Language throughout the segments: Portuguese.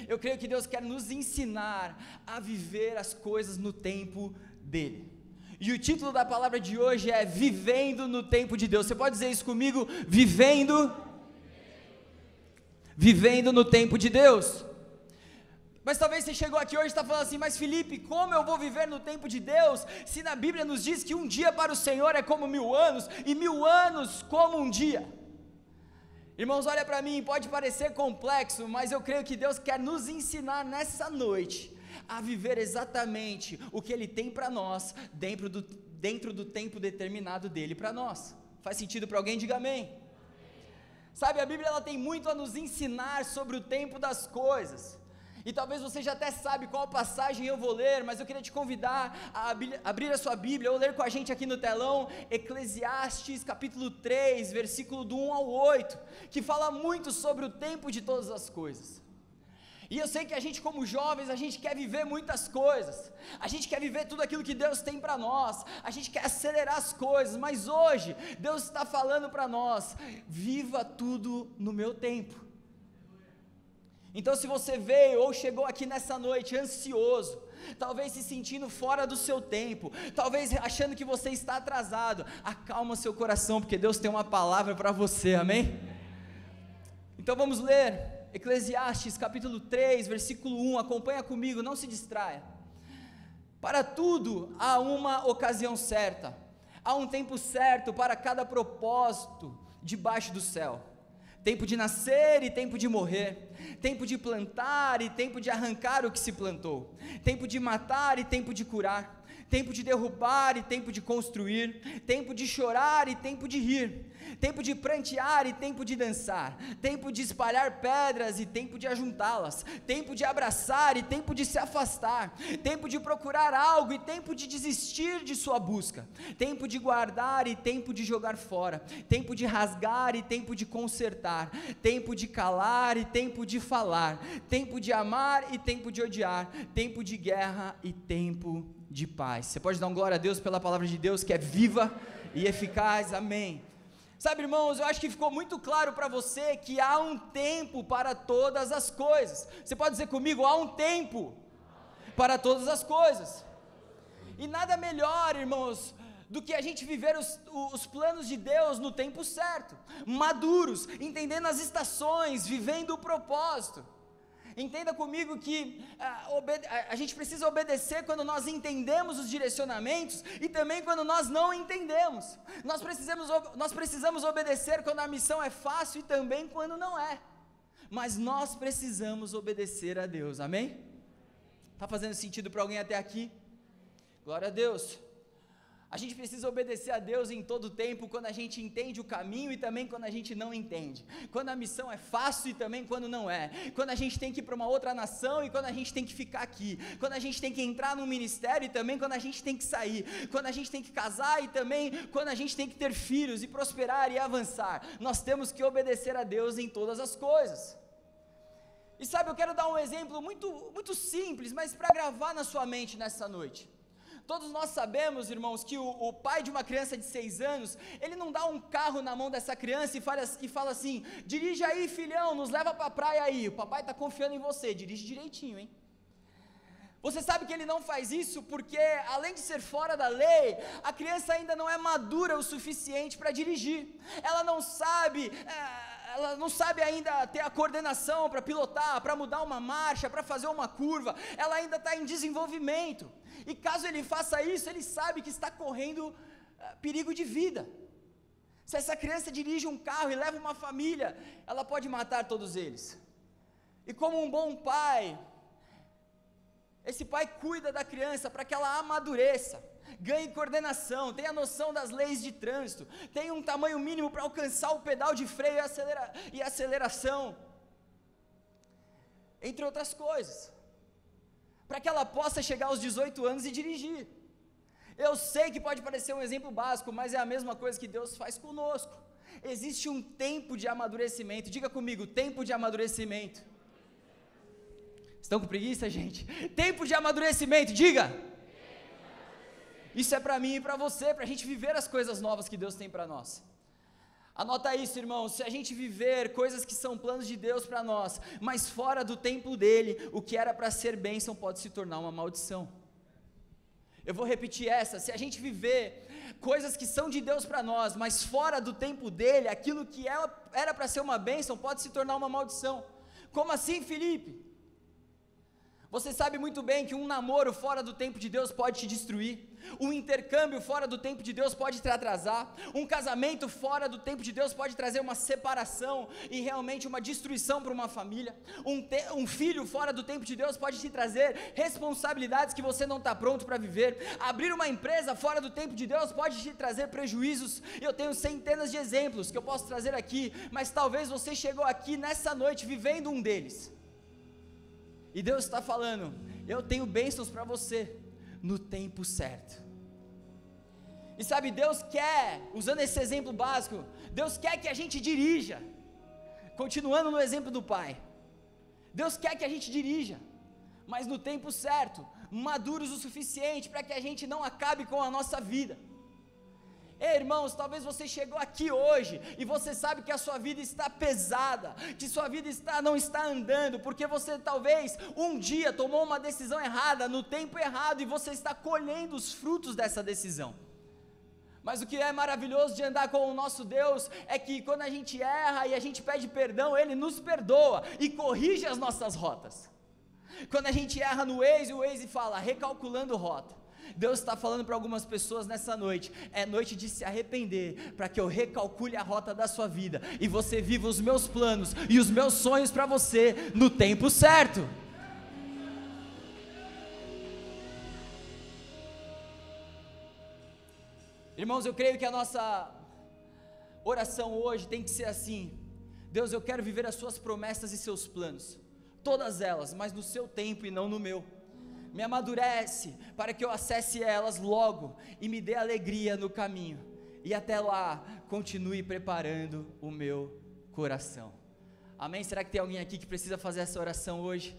eu creio que Deus quer nos ensinar a viver as coisas no tempo dele. E o título da palavra de hoje é Vivendo no Tempo de Deus. Você pode dizer isso comigo? Vivendo no tempo de Deus. Mas talvez você chegou aqui hoje e está falando assim, mas Felipe, como eu vou viver no tempo de Deus, se na Bíblia nos diz que um dia para o Senhor é como 1000 anos, e 1000 anos como um dia? Irmãos, olha para mim, pode parecer complexo, mas eu creio que Deus quer nos ensinar nessa noite a viver exatamente o que Ele tem para nós, dentro do tempo determinado dEle para nós. Faz sentido para alguém? Diga amém. Sabe, a Bíblia ela tem muito a nos ensinar sobre o tempo das coisas, e talvez você já até sabe qual passagem eu vou ler, mas eu queria te convidar a abrir a sua Bíblia, ou ler com a gente aqui no telão, Eclesiastes capítulo 3, versículo do 1 ao 8, que fala muito sobre o tempo de todas as coisas. E eu sei que a gente como jovens, a gente quer viver muitas coisas, a gente quer viver tudo aquilo que Deus tem para nós, a gente quer acelerar as coisas, mas hoje, Deus está falando para nós, viva tudo no meu tempo. Então se você veio ou chegou aqui nessa noite ansioso, talvez se sentindo fora do seu tempo, talvez achando que você está atrasado, acalma seu coração, porque Deus tem uma palavra para você, amém? Então vamos ler Eclesiastes capítulo 3, versículo 1, acompanha comigo, não se distraia. Para tudo há uma ocasião certa, há um tempo certo para cada propósito debaixo do céu. Tempo de nascer e tempo de morrer, tempo de plantar e tempo de arrancar o que se plantou, tempo de matar e tempo de curar, tempo de derrubar e tempo de construir, tempo de chorar e tempo de rir, tempo de prantear e tempo de dançar, tempo de espalhar pedras e tempo de ajuntá-las, tempo de abraçar e tempo de se afastar, tempo de procurar algo e tempo de desistir de sua busca, tempo de guardar e tempo de jogar fora, tempo de rasgar e tempo de consertar, tempo de calar e tempo de falar, tempo de amar e tempo de odiar, tempo de guerra e tempo de paz. Você pode dar um glória a Deus pela palavra de Deus que é viva e eficaz, amém. Sabe, irmãos, eu acho que ficou muito claro para você que há um tempo para todas as coisas. Você pode dizer comigo, há um tempo para todas as coisas. E nada melhor, irmãos, do que a gente viver os planos de Deus no tempo certo, maduros, entendendo as estações, vivendo o propósito. Entenda comigo que a gente precisa obedecer quando nós entendemos os direcionamentos e também quando nós não entendemos. Nós precisamos obedecer quando a missão é fácil e também quando não é. Mas nós precisamos obedecer a Deus, amém? Está fazendo sentido para alguém até aqui? Glória a Deus. A gente precisa obedecer a Deus em todo tempo, quando a gente entende o caminho e também quando a gente não entende, quando a missão é fácil e também quando não é, quando a gente tem que ir para uma outra nação e quando a gente tem que ficar aqui, quando a gente tem que entrar num ministério e também quando a gente tem que sair, quando a gente tem que casar e também quando a gente tem que ter filhos e prosperar e avançar. Nós temos que obedecer a Deus em todas as coisas. E sabe, eu quero dar um exemplo muito simples, mas para gravar na sua mente nessa noite. Todos nós sabemos, irmãos, que o pai de uma criança de 6 anos, ele não dá um carro na mão dessa criança e fala assim, dirige aí filhão, nos leva para a praia aí, o papai está confiando em você, dirige direitinho, hein? Você sabe que ele não faz isso porque, além de ser fora da lei, a criança ainda não é madura o suficiente para dirigir, ela não sabe ainda ter a coordenação para pilotar, para mudar uma marcha, para fazer uma curva, ela ainda está em desenvolvimento, e caso ele faça isso, ele sabe que está correndo perigo de vida. Se essa criança dirige um carro e leva uma família, ela pode matar todos eles, e como um bom pai, esse pai cuida da criança para que ela amadureça, ganhe coordenação, tenha noção das leis de trânsito, tenha um tamanho mínimo para alcançar o pedal de freio e aceleração, entre outras coisas, para que ela possa chegar aos 18 anos e dirigir. Eu sei que pode parecer um exemplo básico, mas é a mesma coisa que Deus faz conosco. Existe um tempo de amadurecimento, diga comigo, tempo de amadurecimento. Estão com preguiça, gente? Tempo de amadurecimento, diga! Isso é para mim e para você, para a gente viver as coisas novas que Deus tem para nós. Anota isso, irmãos, se a gente viver coisas que são planos de Deus para nós, mas fora do tempo dele, o que era para ser bênção pode se tornar uma maldição. Eu vou repetir essa, se a gente viver coisas que são de Deus para nós, mas fora do tempo dele, aquilo que era para ser uma bênção pode se tornar uma maldição. Como assim, Felipe? Você sabe muito bem que um namoro fora do tempo de Deus pode te destruir, um intercâmbio fora do tempo de Deus pode te atrasar, um casamento fora do tempo de Deus pode trazer uma separação e realmente uma destruição para uma família, um filho fora do tempo de Deus pode te trazer responsabilidades que você não está pronto para viver, abrir uma empresa fora do tempo de Deus pode te trazer prejuízos. Eu tenho centenas de exemplos que eu posso trazer aqui, mas talvez você chegou aqui nessa noite vivendo um deles, e Deus está falando, eu tenho bênçãos para você, no tempo certo. E sabe, Deus quer, usando esse exemplo básico, Deus quer que a gente dirija, continuando no exemplo do pai, Deus quer que a gente dirija, mas no tempo certo, maduros o suficiente para que a gente não acabe com a nossa vida. Ei, irmãos, talvez você chegou aqui hoje e você sabe que a sua vida está pesada, que sua vida não está andando, porque você talvez um dia tomou uma decisão errada, no tempo errado, e você está colhendo os frutos dessa decisão. Mas o que é maravilhoso de andar com o nosso Deus é que quando a gente erra e a gente pede perdão, Ele nos perdoa e corrige as nossas rotas. Quando a gente erra no Waze, o Waze fala, recalculando rota. Deus está falando para algumas pessoas nessa noite, é noite de se arrepender, para que eu recalcule a rota da sua vida, e você viva os meus planos, e os meus sonhos para você, no tempo certo. Irmãos, eu creio que a nossa oração hoje tem que ser assim, Deus, eu quero viver as suas promessas e seus planos, todas elas, mas no seu tempo e não no meu. Me amadurece para que eu acesse elas logo e me dê alegria no caminho, e até lá continue preparando o meu coração. Amém? Será que tem alguém aqui que precisa fazer essa oração hoje?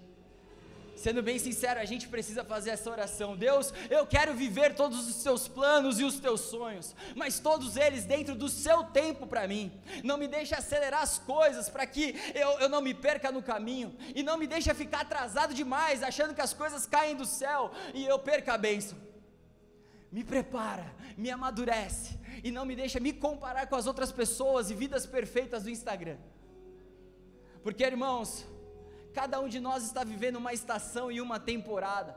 Sendo bem sincero, a gente precisa fazer essa oração. Deus, eu quero viver todos os seus planos e os teus sonhos, mas todos eles dentro do seu tempo para mim. Não me deixe acelerar as coisas para que eu não me perca no caminho, e não me deixe ficar atrasado demais, achando que as coisas caem do céu e eu perca a bênção. Me prepara, me amadurece, e não me deixa me comparar com as outras pessoas e vidas perfeitas do Instagram. Porque, irmãos, cada um de nós está vivendo uma estação e uma temporada,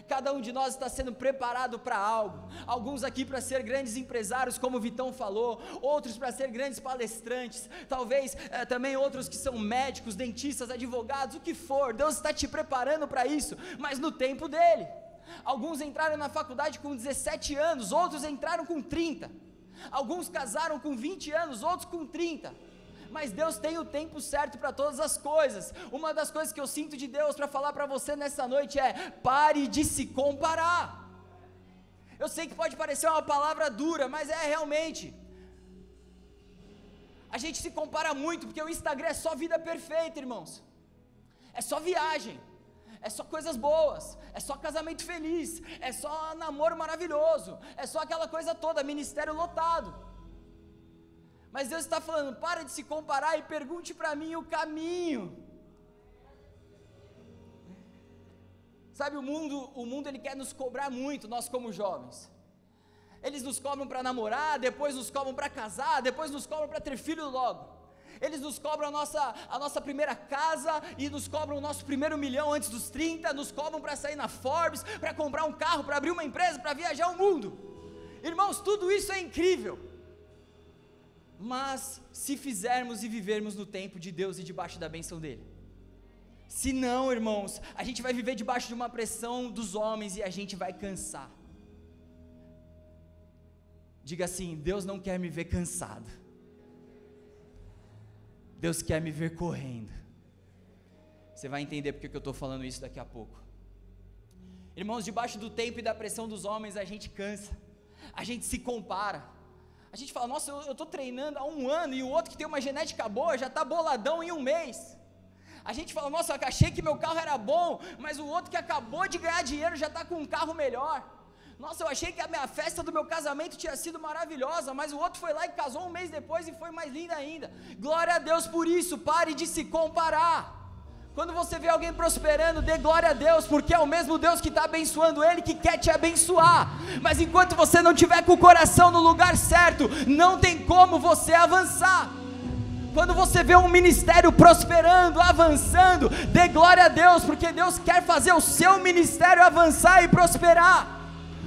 cada um de nós está sendo preparado para algo, alguns aqui para ser grandes empresários, como o Vitão falou, outros para ser grandes palestrantes, talvez também outros que são médicos, dentistas, advogados, o que for. Deus está te preparando para isso, mas no tempo dele. Alguns entraram na faculdade com 17 anos, outros entraram com 30, alguns casaram com 20 anos, outros com 30, mas Deus tem o tempo certo para todas as coisas. Uma das coisas que eu sinto de Deus para falar para você nessa noite é: pare de se comparar. Eu sei que pode parecer uma palavra dura, mas é realmente. A gente se compara muito, porque o Instagram é só vida perfeita, irmãos, é só viagem, é só coisas boas, é só casamento feliz, é só namoro maravilhoso, é só aquela coisa toda, ministério lotado. Mas Deus está falando, para de se comparar e pergunte para mim o caminho. Sabe, o mundo ele quer nos cobrar muito, nós como jovens. Eles nos cobram para namorar, depois nos cobram para casar, depois nos cobram para ter filho logo. Eles nos cobram a nossa primeira casa, e nos cobram o nosso primeiro milhão antes dos 30, nos cobram para sair na Forbes, para comprar um carro, para abrir uma empresa, para viajar o mundo. Irmãos, tudo isso é incrível. Mas se fizermos e vivermos no tempo de Deus e debaixo da bênção dele. Se não, irmãos, a gente vai viver debaixo de uma pressão dos homens e a gente vai cansar. Diga assim: Deus não quer me ver cansado, Deus quer me ver correndo. Você vai entender porque que eu estou falando isso daqui a pouco. Irmãos, debaixo do tempo e da pressão dos homens a gente cansa, a gente se compara. A gente fala: nossa, eu estou treinando há 1 ano, e o outro que tem uma genética boa já está boladão em 1 mês. A gente fala: nossa, eu achei que meu carro era bom, mas o outro que acabou de ganhar dinheiro já está com um carro melhor. Nossa, eu achei que a minha festa do meu casamento tinha sido maravilhosa, mas o outro foi lá e casou um mês depois e foi mais linda ainda. Glória a Deus por isso, pare de se comparar. Quando você vê alguém prosperando, dê glória a Deus, porque é o mesmo Deus que está abençoando ele, que quer te abençoar. Mas enquanto você não tiver com o coração no lugar certo, não tem como você avançar. Quando você vê um ministério prosperando, avançando, dê glória a Deus, porque Deus quer fazer o seu ministério avançar e prosperar.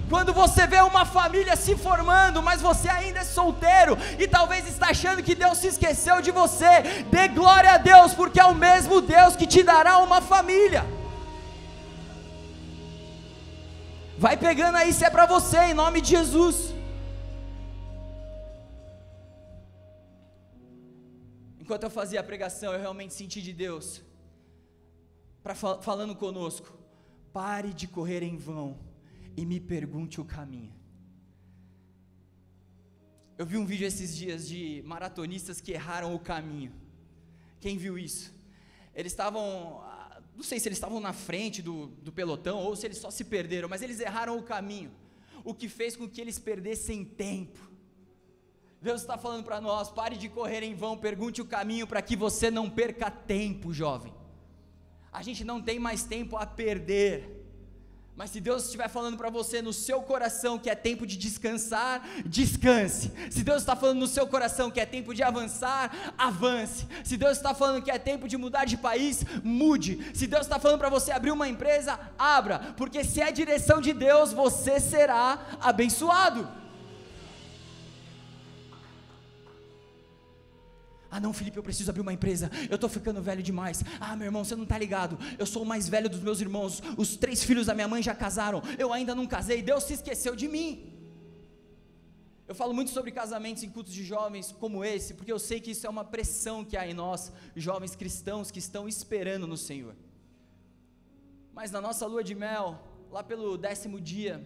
Quando você vê uma família se formando, mas você ainda é solteiro, e talvez está achando que Deus se esqueceu de você, dê glória a Deus, porque é o mesmo Deus que te dará uma família. Vai pegando aí se é para você, em nome de Jesus. Enquanto eu fazia a pregação, eu realmente senti de Deus falando conosco: pare de correr em vão e me pergunte o caminho. Eu vi um vídeo esses dias de maratonistas que erraram o caminho. Quem viu isso? Eles estavam, não sei se eles estavam na frente do pelotão ou se eles só se perderam, mas eles erraram o caminho, o que fez com que eles perdessem tempo. Deus está falando para nós: pare de correr em vão, pergunte o caminho para que você não perca tempo, jovem. A gente não tem mais tempo a perder, mas se Deus estiver falando para você no seu coração que é tempo de descansar, descanse. Se Deus está falando no seu coração que é tempo de avançar, avance. Se Deus está falando que é tempo de mudar de país, mude. Se Deus está falando para você abrir uma empresa, abra, porque se é direção de Deus, você será abençoado. Ah não, Felipe, eu preciso abrir uma empresa, eu estou ficando velho demais. Ah, meu irmão, você não está ligado, eu sou o mais velho dos meus irmãos, os 3 filhos da minha mãe já casaram, eu ainda não casei, Deus se esqueceu de mim. Eu falo muito sobre casamentos em cultos de jovens como esse, porque eu sei que isso é uma pressão que há em nós, jovens cristãos que estão esperando no Senhor. Mas na nossa lua de mel, lá pelo 10º dia,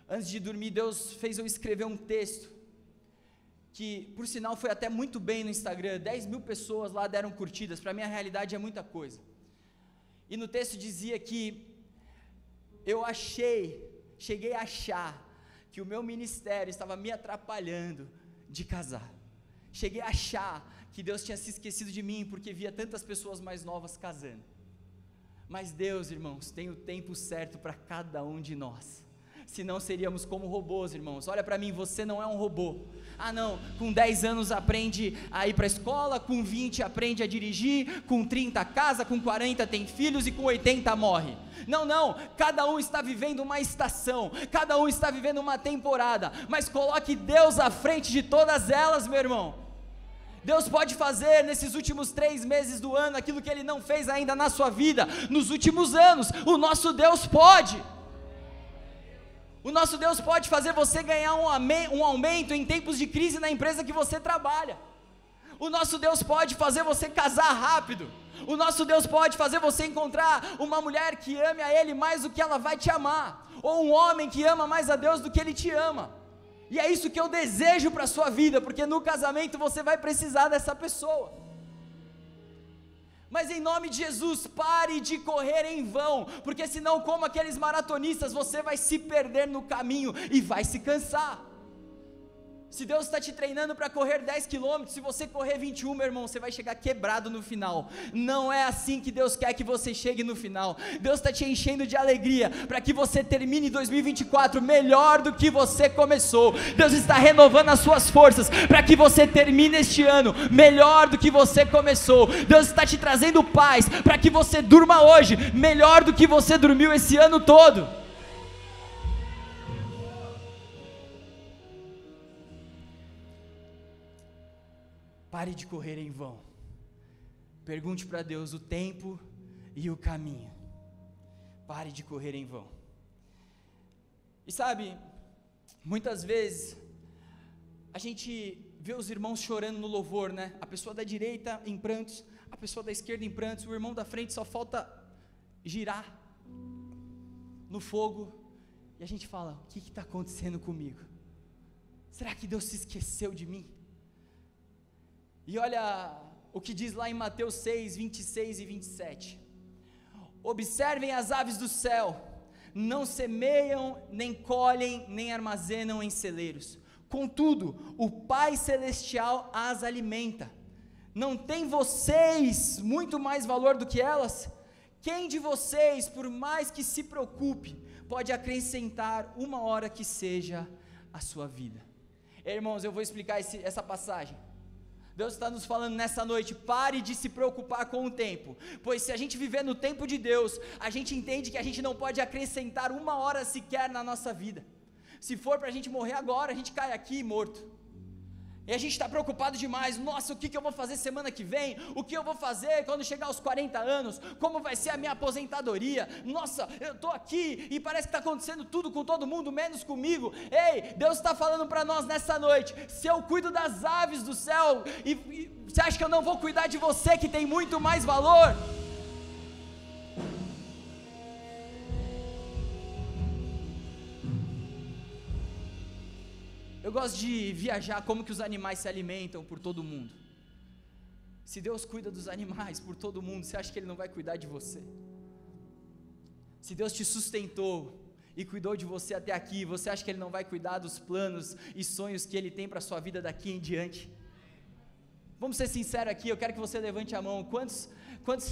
antes de dormir, Deus fez eu escrever um texto, que por sinal foi até muito bem no Instagram, 10.000 pessoas lá deram curtidas, para mim a realidade é muita coisa. E no texto dizia que eu cheguei a achar que o meu ministério estava me atrapalhando de casar. Cheguei a achar que Deus tinha se esquecido de mim, porque via tantas pessoas mais novas casando. Mas Deus, irmãos, tem o tempo certo para cada um de nós. Senão seríamos como robôs, irmãos. Olha para mim, você não é um robô. Ah não, com 10 anos aprende a ir para a escola, com 20 aprende a dirigir, com 30 casa, com 40 tem filhos e com 80 morre. Não, cada um está vivendo uma estação, cada um está vivendo uma temporada, mas coloque Deus à frente de todas elas, meu irmão. Deus pode fazer nesses últimos 3 meses do ano aquilo que Ele não fez ainda na sua vida, nos últimos anos. O nosso Deus pode. O nosso Deus pode fazer você ganhar um aumento em tempos de crise na empresa que você trabalha. O nosso Deus pode fazer você casar rápido. O nosso Deus pode fazer você encontrar uma mulher que ame a Ele mais do que ela vai te amar, ou um homem que ama mais a Deus do que ele te ama. E é isso que eu desejo para a sua vida, porque no casamento você vai precisar dessa pessoa. Mas em nome de Jesus, pare de correr em vão, porque senão, como aqueles maratonistas, você vai se perder no caminho e vai se cansar. Se Deus está te treinando para correr 10 quilômetros, se você correr 21, meu irmão, você vai chegar quebrado no final. Não é assim que Deus quer que você chegue no final. Deus está te enchendo de alegria, para que você termine 2024 melhor do que você começou. Deus está renovando as suas forças, para que você termine este ano melhor do que você começou. Deus está te trazendo paz, para que você durma hoje melhor do que você dormiu esse ano todo. Pare de correr em vão. Pergunte para Deus o tempo e o caminho. Pare de correr em vão. E sabe, muitas vezes a gente vê os irmãos chorando no louvor, né? A pessoa da direita em prantos, a pessoa da esquerda em prantos, o irmão da frente só falta girar no fogo. E a gente fala: o que está acontecendo comigo? Será que Deus se esqueceu de mim? E olha o que diz lá em Mateus 6, 26 e 27. Observem as aves do céu, não semeiam, nem colhem, nem armazenam em celeiros. Contudo, o Pai Celestial as alimenta. Não tem vocês muito mais valor do que elas? Quem de vocês, por mais que se preocupe, pode acrescentar uma hora que seja a sua vida? Irmãos, eu vou explicar essa passagem. Deus está nos falando nessa noite: pare de se preocupar com o tempo, pois se a gente viver no tempo de Deus, a gente entende que a gente não pode acrescentar uma hora sequer na nossa vida. Se for para a gente morrer agora, a gente cai aqui morto. E a gente está preocupado demais: nossa, o que eu vou fazer semana que vem? O que eu vou fazer quando chegar aos 40 anos? Como vai ser a minha aposentadoria? Nossa, eu estou aqui e parece que está acontecendo tudo com todo mundo, menos comigo. Ei, Deus está falando para nós nessa noite: se eu cuido das aves do céu, e você acha que eu não vou cuidar de você, que tem muito mais valor? Eu gosto de viajar como que os animais se alimentam por todo mundo. Se Deus cuida dos animais por todo mundo, você acha que Ele não vai cuidar de você? Se Deus te sustentou e cuidou de você até aqui, você acha que Ele não vai cuidar dos planos e sonhos que Ele tem para a sua vida daqui em diante? Vamos ser sinceros aqui, eu quero que você levante a mão. Quantos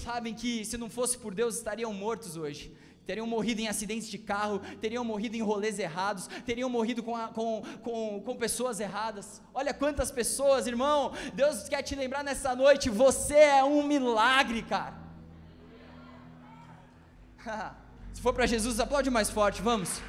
sabem que se não fosse por Deus estariam mortos hoje? Teriam morrido em acidentes de carro, teriam morrido em rolês errados, teriam morrido com pessoas erradas. Olha quantas pessoas, irmão. Deus quer te lembrar nessa noite: você é um milagre, cara. Se for para Jesus, aplaude mais forte, vamos.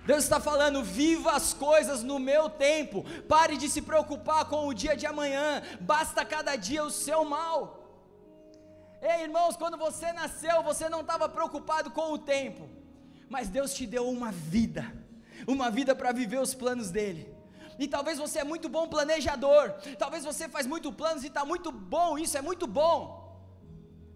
Deus está falando: viva as coisas no meu tempo, pare de se preocupar com o dia de amanhã, basta cada dia o seu mal. Ei, irmãos, quando você nasceu, você não estava preocupado com o tempo, mas Deus te deu uma vida para viver os planos dEle. E talvez você é muito bom planejador, talvez você faz muito planos e está muito bom, isso é muito bom,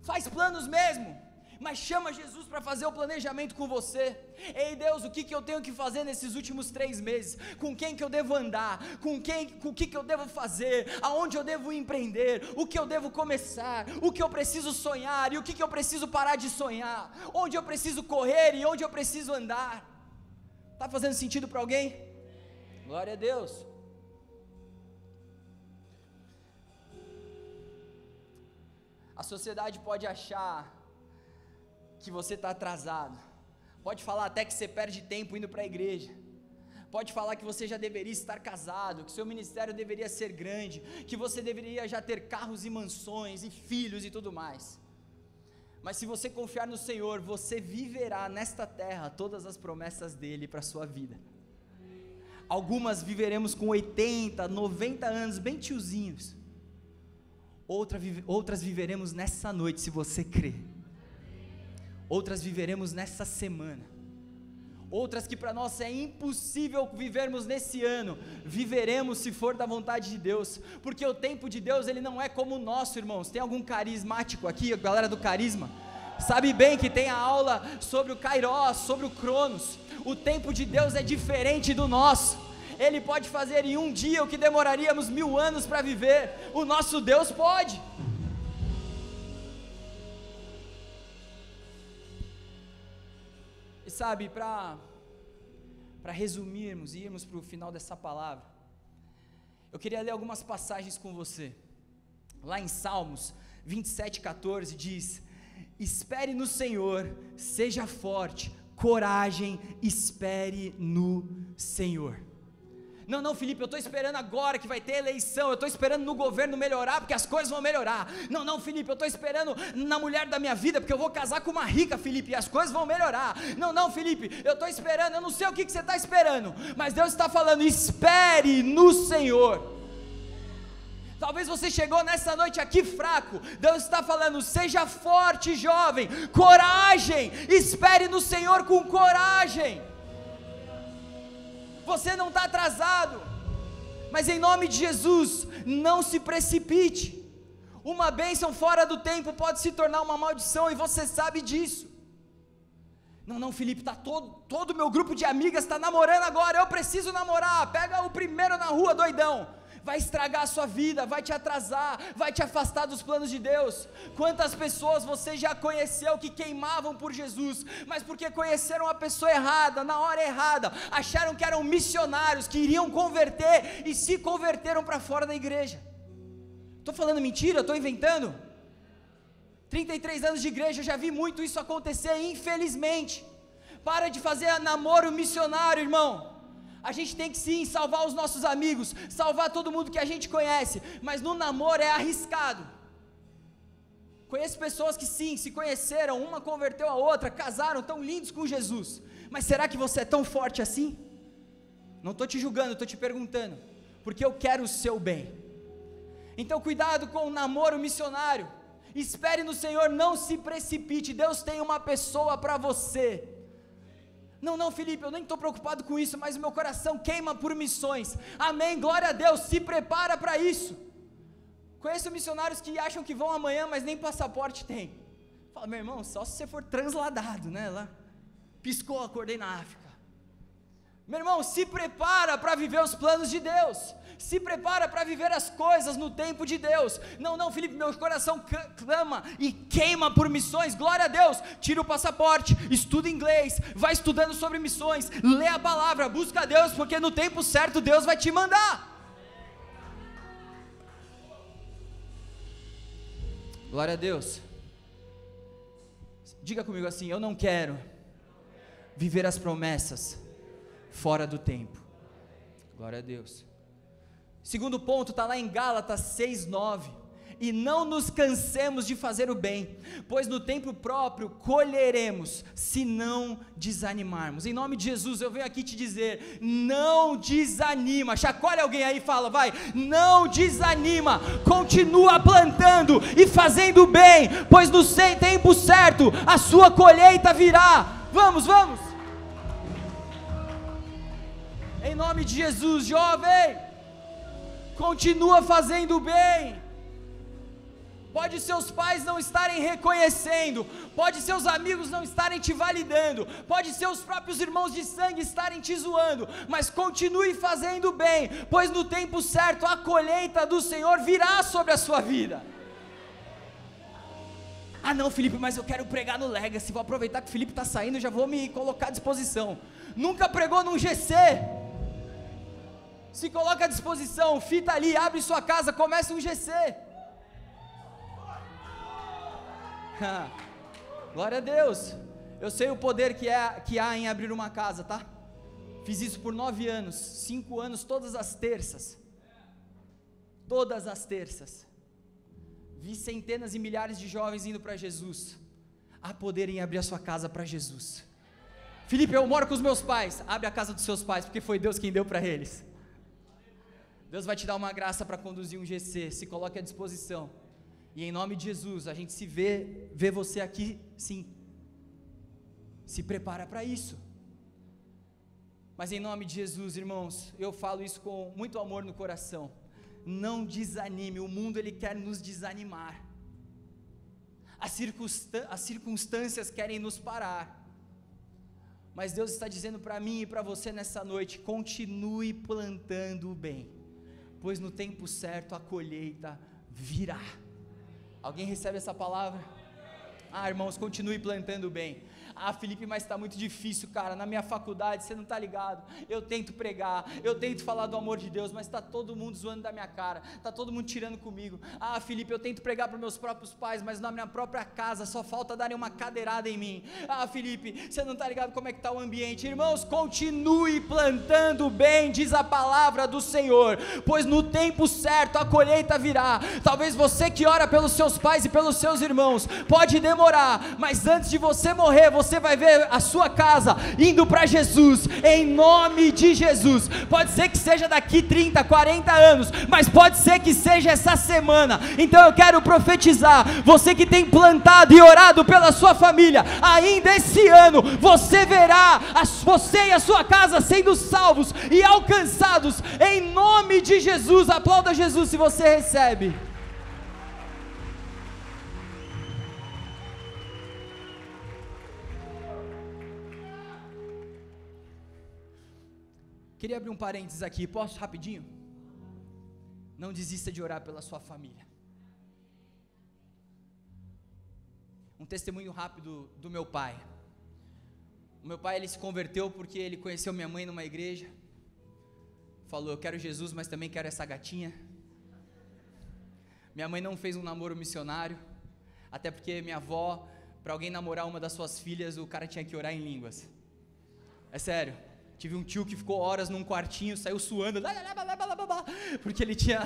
faz planos mesmo, mas chama Jesus para fazer o planejamento com você. Ei Deus, o que eu tenho que fazer nesses últimos 3 meses? Com quem que eu devo andar? Com o que eu devo fazer? Aonde eu devo empreender? O que eu devo começar? O que eu preciso sonhar? E o que eu preciso parar de sonhar? Onde eu preciso correr e onde eu preciso andar? Está fazendo sentido para alguém? Glória a Deus. A sociedade pode achar que você está atrasado, pode falar até que você perde tempo indo para a igreja, pode falar que você já deveria estar casado, que seu ministério deveria ser grande, que você deveria já ter carros e mansões e filhos e tudo mais. Mas se você confiar no Senhor, você viverá nesta terra todas as promessas dEle para a sua vida. Algumas viveremos com 80, 90 anos, bem tiozinhos, outras viveremos nessa noite, se você crer. Outras viveremos nessa semana, outras que para nós é impossível vivermos nesse ano, viveremos se for da vontade de Deus, porque o tempo de Deus ele não é como o nosso, irmãos. Tem algum carismático aqui, a galera do carisma? Sabe bem que tem a aula sobre o Kairos, sobre o Cronos. O tempo de Deus é diferente do nosso. Ele pode fazer em um dia o que demoraríamos 1000 anos para viver, o nosso Deus pode. Sabe, para resumirmos e irmos para o final dessa palavra, eu queria ler algumas passagens com você. Lá em Salmos 27:14 diz: espere no Senhor, seja forte, coragem, espere no Senhor. Não, Felipe, eu estou esperando agora que vai ter eleição, eu estou esperando no governo melhorar, porque as coisas vão melhorar. Não, Felipe, eu estou esperando na mulher da minha vida, porque eu vou casar com uma rica, Felipe, e as coisas vão melhorar. Não, Felipe, eu estou esperando, eu não sei o que você está esperando, mas Deus está falando: espere no Senhor. Talvez você chegou nessa noite aqui fraco, Deus está falando: seja forte, jovem, coragem, espere no Senhor com coragem. Você não está atrasado, mas em nome de Jesus, não se precipite. Uma bênção fora do tempo pode se tornar uma maldição, e você sabe disso. Não, Felipe, tá todo o meu grupo de amigas está namorando agora, eu preciso namorar. Pega o primeiro na rua, doidão, vai estragar a sua vida, vai te atrasar, vai te afastar dos planos de Deus. Quantas pessoas você já conheceu que queimavam por Jesus, mas porque conheceram a pessoa errada, na hora errada, acharam que eram missionários, que iriam converter, e se converteram para fora da igreja. Estou falando mentira? Estou inventando? 33 anos de igreja, eu já vi muito isso acontecer, infelizmente. Para de fazer namoro missionário, irmão. A gente tem que sim salvar os nossos amigos, salvar todo mundo que a gente conhece, mas no namoro é arriscado. Conheço pessoas que sim, se conheceram, uma converteu a outra, casaram, tão lindos com Jesus, mas será que você é tão forte assim? Não estou te julgando, estou te perguntando, porque eu quero o seu bem. Então cuidado com o namoro missionário, espere no Senhor, não se precipite, Deus tem uma pessoa para você. Não, Felipe, eu nem estou preocupado com isso, mas o meu coração queima por missões. Amém, glória a Deus, se prepara para isso. Conheço missionários que acham que vão amanhã, mas nem passaporte tem. Fala, meu irmão, só se você for transladado, né? Lá, piscou, acordei na África. Meu irmão, se prepara para viver os planos de Deus. Se prepara para viver as coisas no tempo de Deus. Não, Felipe, meu coração clama e queima por missões, glória a Deus. Tira o passaporte, estuda inglês, vai estudando sobre missões, lê a palavra, busca a Deus, porque no tempo certo Deus vai te mandar. Glória a Deus. Diga comigo assim: eu não quero viver as promessas fora do tempo. Glória a Deus. Segundo ponto está lá em Gálatas 6:9, e não nos cansemos de fazer o bem, pois no tempo próprio colheremos, se não desanimarmos. Em nome de Jesus eu venho aqui te dizer, não desanima. Chacoalhe alguém aí e fala, vai, não desanima, continua plantando e fazendo o bem, pois no tempo certo a sua colheita virá. Vamos, em nome de Jesus, jovem, continua fazendo o bem. Pode seus pais não estarem reconhecendo, pode seus amigos não estarem te validando, pode seus próprios irmãos de sangue estarem te zoando, mas continue fazendo o bem, pois no tempo certo a colheita do Senhor virá sobre a sua vida. Ah não, Felipe, mas eu quero pregar no Legacy, vou aproveitar que o Felipe está saindo, já vou me colocar à disposição. Nunca pregou num GC? Se coloca à disposição, fita ali, abre sua casa, começa um GC. Glória a Deus. Eu sei o poder que há em abrir uma casa, tá? Fiz isso por 9 anos, 5 anos, todas as terças. Vi centenas e milhares de jovens indo para Jesus. Há poder em abrir a sua casa para Jesus. Felipe, eu moro com os meus pais. Abre a casa dos seus pais, porque foi Deus quem deu para eles. Deus vai te dar uma graça para conduzir um GC, se coloque à disposição, e em nome de Jesus, a gente se vê você aqui sim, se prepara para isso, mas em nome de Jesus, irmãos, eu falo isso com muito amor no coração, não desanime, o mundo ele quer nos desanimar, as circunstâncias querem nos parar, mas Deus está dizendo para mim e para você nessa noite, continue plantando o bem, pois no tempo certo a colheita virá. Alguém recebe essa palavra? Irmãos, continue plantando bem. Felipe, mas está muito difícil, cara, na minha faculdade, você não está ligado, eu tento pregar, eu tento falar do amor de Deus, mas está todo mundo zoando da minha cara, está todo mundo tirando comigo. Felipe, eu tento pregar para meus próprios pais, mas na minha própria casa, só falta darem uma cadeirada em mim. Felipe, você não está ligado como é que está o ambiente. Irmãos, continue plantando bem, diz a palavra do Senhor, pois no tempo certo a colheita virá. Talvez você que ora pelos seus pais e pelos seus irmãos, pode demorar, mas antes de você morrer, você vai ver a sua casa indo para Jesus, em nome de Jesus. Pode ser que seja daqui 30, 40 anos, mas pode ser que seja essa semana. Então eu quero profetizar, você que tem plantado e orado pela sua família, ainda esse ano, você verá você e a sua casa sendo salvos e alcançados, em nome de Jesus. Aplauda Jesus se você recebe. Queria abrir um parênteses aqui, posso rapidinho? Não desista de orar pela sua família. Um testemunho rápido do meu pai. O meu pai, ele se converteu porque ele conheceu minha mãe numa igreja. Falou, eu quero Jesus, mas também quero essa gatinha. Minha mãe não fez um namoro missionário, até porque minha avó, para alguém namorar uma das suas filhas, o cara tinha que orar em línguas. É sério. Tive um tio que ficou horas num quartinho, saiu suando, porque ele tinha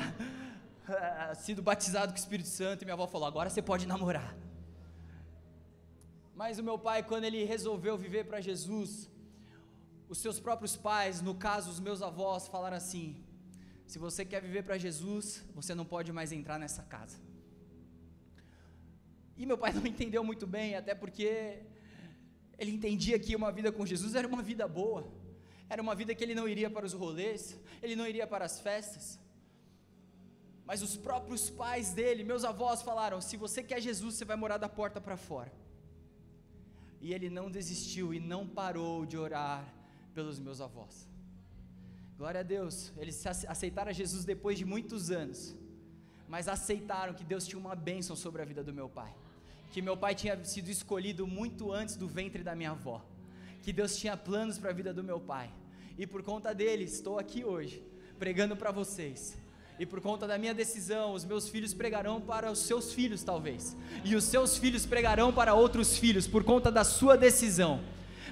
sido batizado com o Espírito Santo, e minha avó falou, agora você pode namorar. Mas o meu pai, quando ele resolveu viver para Jesus, os seus próprios pais, no caso os meus avós, falaram assim, se você quer viver para Jesus, você não pode mais entrar nessa casa. E meu pai não entendeu muito bem, até porque ele entendia que uma vida com Jesus era uma vida boa, era uma vida que ele não iria para os rolês, ele não iria para as festas. Mas os próprios pais dele, meus avós, falaram, se você quer Jesus, você vai morar da porta para fora. E ele não desistiu e não parou de orar pelos meus avós. Glória a Deus, eles aceitaram Jesus depois de muitos anos, mas aceitaram que Deus tinha uma bênção sobre a vida do meu pai, que meu pai tinha sido escolhido muito antes do ventre da minha avó, que Deus tinha planos para a vida do meu pai, e por conta dele, estou aqui hoje, pregando para vocês. E por conta da minha decisão, os meus filhos pregarão para os seus filhos talvez, e os seus filhos pregarão para outros filhos, por conta da sua decisão.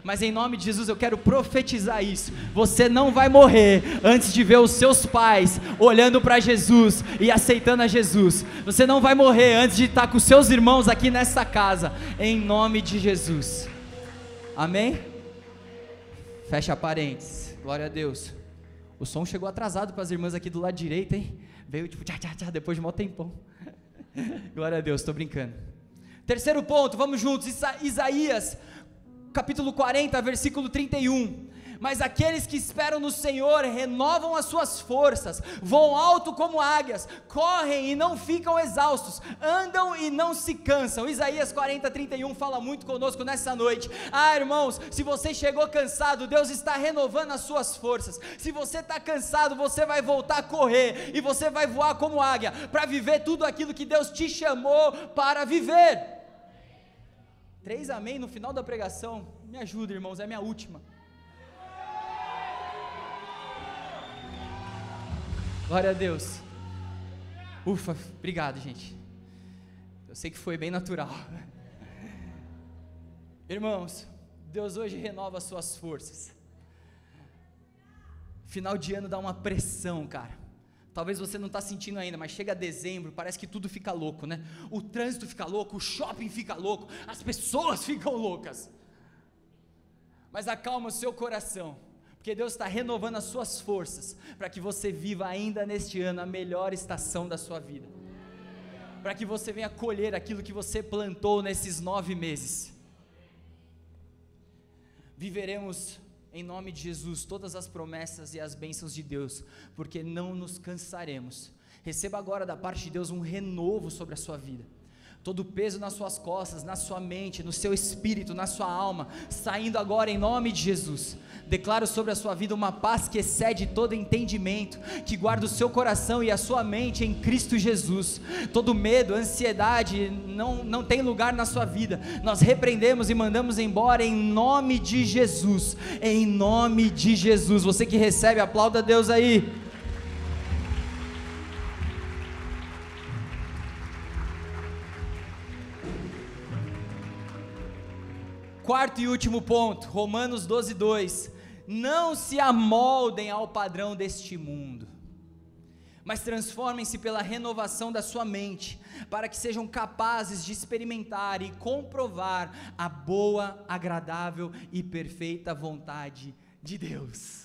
Mas em nome de Jesus eu quero profetizar isso, você não vai morrer antes de ver os seus pais olhando para Jesus e aceitando a Jesus, você não vai morrer antes de estar com os seus irmãos aqui nessa casa, em nome de Jesus, amém? Fecha parênteses, glória a Deus. O som chegou atrasado para as irmãs aqui do lado direito, hein? Veio tipo tchá, tchá, tchá, depois de mó tempão. Glória a Deus, estou brincando. Terceiro ponto, vamos juntos, Isaías, capítulo 40, versículo 31. Mas aqueles que esperam no Senhor renovam as suas forças, voam alto como águias, correm e não ficam exaustos, andam e não se cansam. Isaías 40, 31 fala muito conosco nessa noite. Irmãos, se você chegou cansado, Deus está renovando as suas forças. Se você está cansado, você vai voltar a correr, e você vai voar como águia, para viver tudo aquilo que Deus te chamou para viver. 3 amém no final da pregação, me ajuda irmãos, é a minha última. Glória a Deus. Ufa, obrigado gente, eu sei que foi bem natural. Irmãos, Deus hoje renova as suas forças. Final de ano dá uma pressão, cara. Talvez você não está sentindo ainda, mas chega dezembro, parece que tudo fica louco, né? O trânsito fica louco, o shopping fica louco, as pessoas ficam loucas. Mas acalma o seu coração, porque Deus está renovando as suas forças, para que você viva ainda neste ano a melhor estação da sua vida, para que você venha colher aquilo que você plantou nesses 9 meses. Viveremos em nome de Jesus todas as promessas e as bênçãos de Deus, porque não nos cansaremos. Receba agora da parte de Deus um renovo sobre a sua vida, todo o peso nas suas costas, na sua mente, no seu espírito, na sua alma, saindo agora em nome de Jesus. Declaro sobre a sua vida uma paz que excede todo entendimento, que guarda o seu coração e a sua mente em Cristo Jesus. Todo medo, ansiedade não tem lugar na sua vida, nós repreendemos e mandamos embora em nome de Jesus, em nome de Jesus. Você que recebe, aplauda a Deus aí. Quarto e último ponto, Romanos 12, 2, não se amoldem ao padrão deste mundo, mas transformem-se pela renovação da sua mente, para que sejam capazes de experimentar e comprovar a boa, agradável e perfeita vontade de Deus.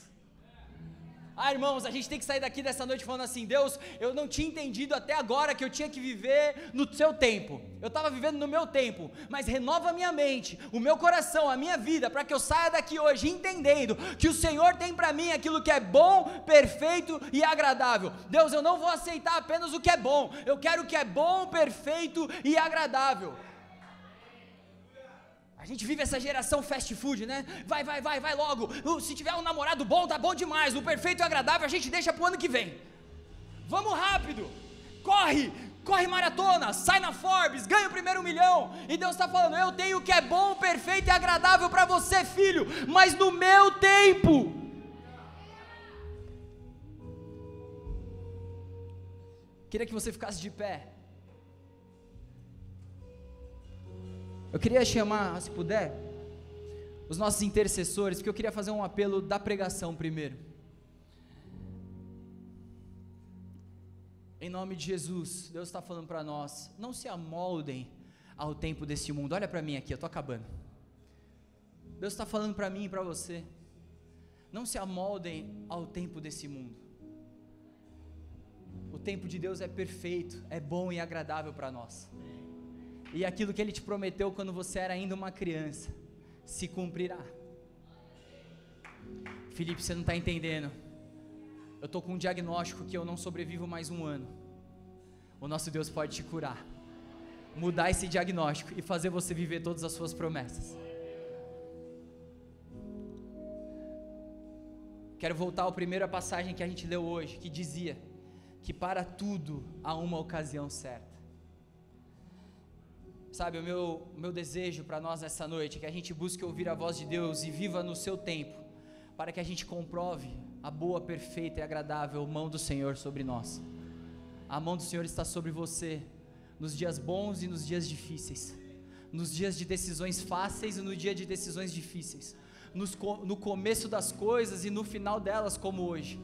Irmãos, a gente tem que sair daqui dessa noite falando assim: Deus, eu não tinha entendido até agora que eu tinha que viver no seu tempo, eu estava vivendo no meu tempo, mas renova a minha mente, o meu coração, a minha vida, para que eu saia daqui hoje entendendo que o Senhor tem para mim aquilo que é bom, perfeito e agradável. Deus, eu não vou aceitar apenas o que é bom, eu quero o que é bom, perfeito e agradável. A gente vive essa geração fast food, né? Vai logo. Se tiver um namorado bom, tá bom demais. O perfeito e agradável a gente deixa pro ano que vem. vamos rápido, corre maratona, sai na Forbes, ganha o primeiro 1 milhão, e Deus está falando, eu tenho o que é bom, perfeito e agradável para você, filho, mas no meu tempo. Queria que você ficasse de pé. Eu queria chamar, se puder, os nossos intercessores, porque eu queria fazer um apelo da pregação primeiro. Em nome de Jesus, Deus está falando para nós, não se amoldem ao tempo desse mundo. Olha para mim aqui, eu estou acabando. Deus está falando para mim e para você, não se amoldem ao tempo desse mundo. O tempo de Deus é perfeito, é bom e agradável para nós. E aquilo que Ele te prometeu quando você era ainda uma criança, se cumprirá. Felipe, você não está entendendo. Eu estou com um diagnóstico que eu não sobrevivo mais 1 ano. O nosso Deus pode te curar, mudar esse diagnóstico e fazer você viver todas as suas promessas. Quero voltar à primeira passagem que a gente leu hoje, que dizia que para tudo há uma ocasião certa. Sabe, o meu desejo para nós nessa noite é que a gente busque ouvir a voz de Deus e viva no seu tempo, para que a gente comprove a boa, perfeita e agradável mão do Senhor sobre nós. A mão do Senhor está sobre você, nos dias bons e nos dias difíceis, nos dias de decisões fáceis e no dia de decisões difíceis, no começo das coisas e no final delas, como hoje.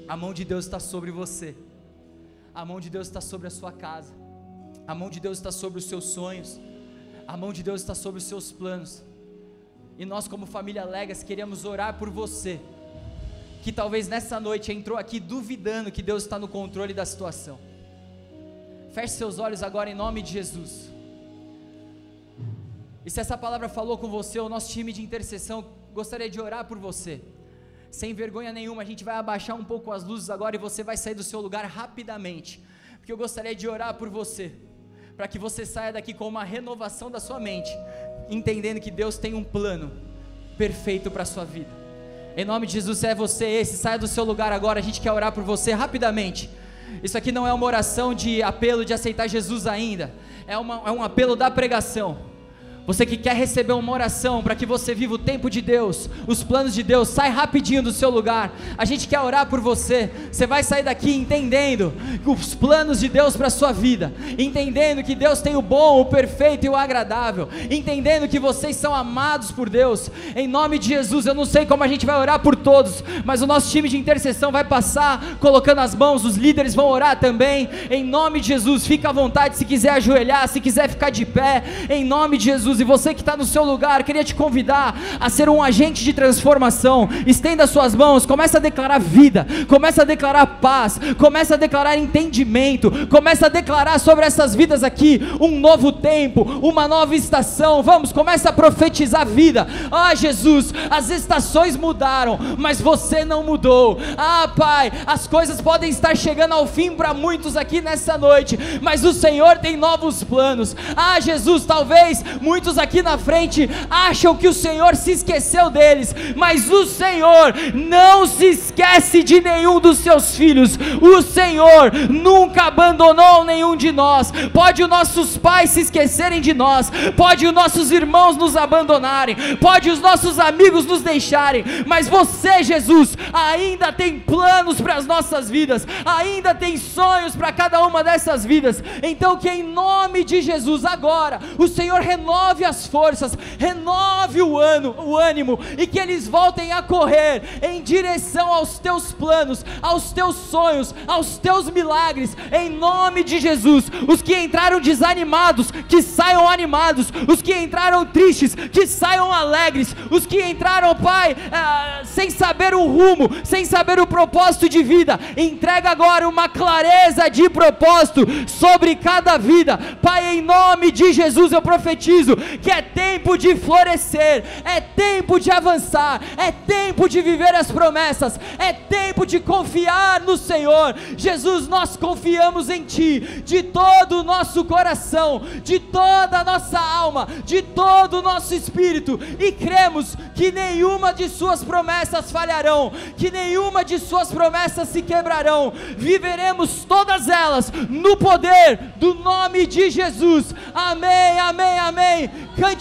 A mão de Deus está sobre você, a mão de Deus está sobre a sua casa, a mão de Deus está sobre os seus sonhos, a mão de Deus está sobre os seus planos. E nós, como família Legacy, queremos orar por você, que talvez nessa noite entrou aqui duvidando que Deus está no controle da situação. Feche seus olhos agora em nome de Jesus. E se essa palavra falou com você, o nosso time de intercessão gostaria de orar por você. Sem vergonha nenhuma, a gente vai abaixar um pouco as luzes agora e você vai sair do seu lugar rapidamente, porque eu gostaria de orar por você, para que você saia daqui com uma renovação da sua mente, entendendo que Deus tem um plano perfeito para a sua vida. Em nome de Jesus, se é você esse, saia do seu lugar agora, a gente quer orar por você rapidamente. Isso aqui não é uma oração de apelo de aceitar Jesus ainda, é um apelo da pregação. Você que quer receber uma oração para que você viva o tempo de Deus, os planos de Deus, sai rapidinho do seu lugar, a gente quer orar por você. Você vai sair daqui entendendo os planos de Deus para a sua vida, entendendo que Deus tem o bom, o perfeito e o agradável, entendendo que vocês são amados por Deus. Em nome de Jesus, eu não sei como a gente vai orar por todos, mas o nosso time de intercessão vai passar colocando as mãos, os líderes vão orar também. Em nome de Jesus, fica à vontade, se quiser ajoelhar, se quiser ficar de pé, em nome de Jesus. E você que está no seu lugar, queria te convidar a ser um agente de transformação. Estenda suas mãos, começa a declarar vida, começa a declarar paz, começa a declarar entendimento, começa a declarar sobre essas vidas aqui um novo tempo, uma nova estação. Vamos, começa a profetizar vida. Ah, Jesus, as estações mudaram, mas você não mudou. Ah, Pai, as coisas podem estar chegando ao fim para muitos aqui nessa noite, mas o Senhor tem novos planos. Ah, Jesus, talvez muitos aqui na frente acham que o Senhor se esqueceu deles, mas o Senhor não se esquece de nenhum dos seus filhos. O Senhor nunca abandonou nenhum de nós. Pode os nossos pais se esquecerem de nós, pode os nossos irmãos nos abandonarem, pode os nossos amigos nos deixarem, mas você, Jesus, ainda tem planos para as nossas vidas, ainda tem sonhos para cada uma dessas vidas. Então que em nome de Jesus agora o Senhor renove as forças, renove o ânimo, e que eles voltem a correr em direção aos teus planos, aos teus sonhos, aos teus milagres, em nome de Jesus. Os que entraram desanimados, que saiam animados, os que entraram tristes, que saiam alegres, os que entraram, Pai, sem saber o rumo, sem saber o propósito de vida, entrega agora uma clareza de propósito sobre cada vida, Pai. Em nome de Jesus eu profetizo que é tempo de florescer, é tempo de avançar, é tempo de viver as promessas, é tempo de confiar no Senhor. Jesus, nós confiamos em Ti, de todo o nosso coração, de toda a nossa alma, de todo o nosso espírito, e cremos que nenhuma de Suas promessas falharão, que nenhuma de Suas promessas se quebrarão. Viveremos todas elas no poder do nome de Jesus. Amém, amém, amém. Cante